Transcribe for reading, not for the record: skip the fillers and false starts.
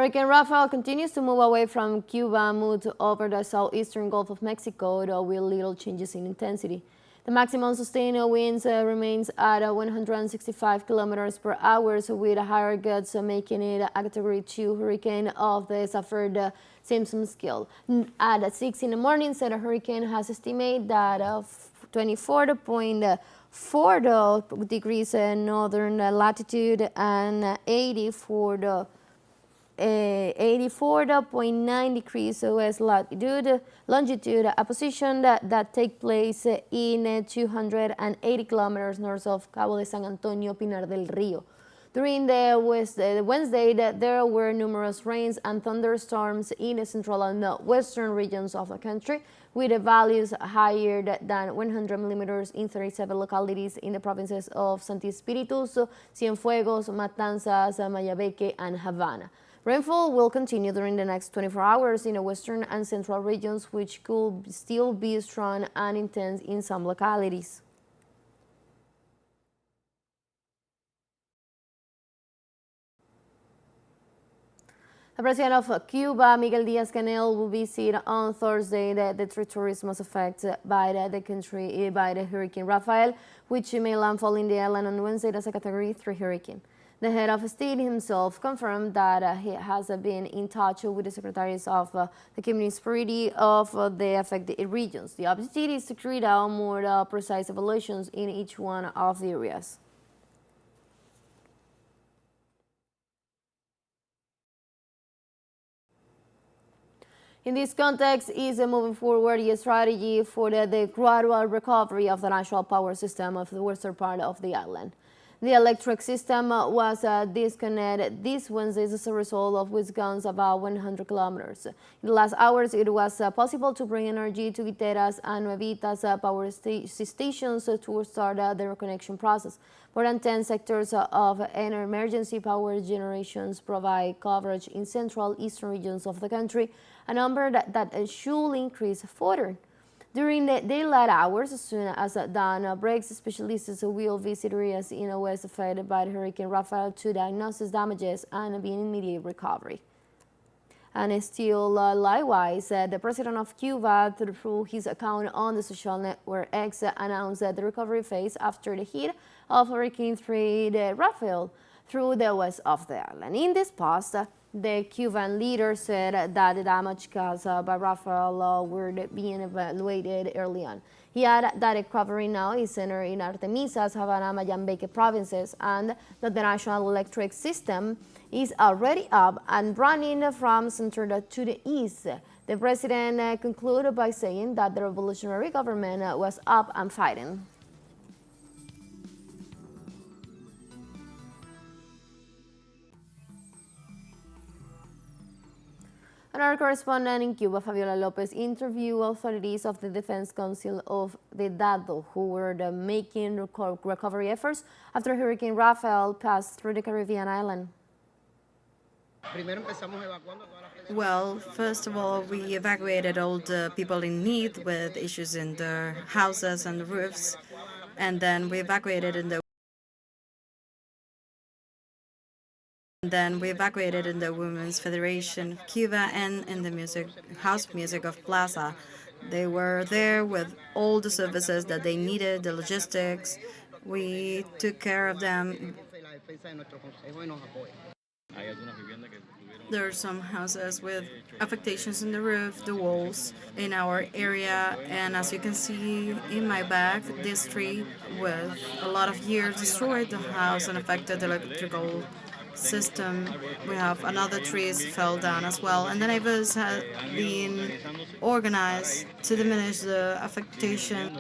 Hurricane Rafael continues to move away from Cuba, moved over the southeastern Gulf of Mexico, though with little changes in intensity. The maximum sustained winds remains at 165 kilometers per hour, so with higher gusts, making it a Category 2 hurricane of the Safford-Simpson scale. At 6 in the morning, the hurricane has estimated that 24.4 degrees northern latitude and 84.9 degrees west longitude, a position that takes place in 280 kilometers north of Cabo de San Antonio, Pinar del Rio. During the Wednesday, there were numerous rains and thunderstorms in the central and western regions of the country, with values higher than 100 millimeters in 37 localities in the provinces of Santi Espíritus, Cienfuegos, Matanzas, Mayabeque, and Havana. Rainfall will continue during the next 24 hours in the western and central regions, which could still be strong and intense in some localities. The President of Cuba, Miguel Díaz-Canel, will visit on Thursday the territories most affected by the country by the Hurricane Rafael, which may landfall in the island on Wednesday as a Category 3 hurricane. The head of state himself confirmed that he has been in touch with the secretaries of the Community Security of the affected regions. The objective is to carry out more precise evaluations in each one of the areas. In this context, is moving forward a strategy for the gradual recovery of the national power system of the western part of the island. The electric system was disconnected this Wednesday as a result of which guns about 100 kilometers. In the last hours, it was possible to bring energy to Guiteras and Nuevitas power stations to start the reconnection process. More than 10 sectors of emergency power generations provide coverage in central eastern regions of the country, a number that should increase further. During the daylight hours, as soon as dawn breaks, specialists will visit areas in the west affected by Hurricane Rafael to diagnose damages and begin immediate recovery. And still, likewise, the President of Cuba, through his account on the social network X, announced the recovery phase after the hit of Hurricane Rafael through the west of the island. In this post, the Cuban leader said that the damage caused by Rafael were being evaluated early on. He added that recovery now is centered in Artemisas, Havana, Mayabeque provinces, and that the national electric system is already up and running from center to the east. The president concluded by saying that the revolutionary government was up and fighting. And our correspondent in Cuba, Fabiola Lopez, interviewed authorities of the Defense Council of the Dado, who were making recovery efforts after Hurricane Rafael passed through the Caribbean island. Well, first of all, we evacuated all the people in need with issues in their houses and roofs, and then we evacuated in the Women's Federation of Cuba and in the house music of Plaza. They were there with all the services that they needed, the logistics. We took care of them. There are some houses with affectations in the roof, the walls in our area, and as you can see in my back, this tree with a lot of years destroyed the house and affected the electrical system. We have another trees fell down as well, and the neighbors have been organized to diminish the affectation.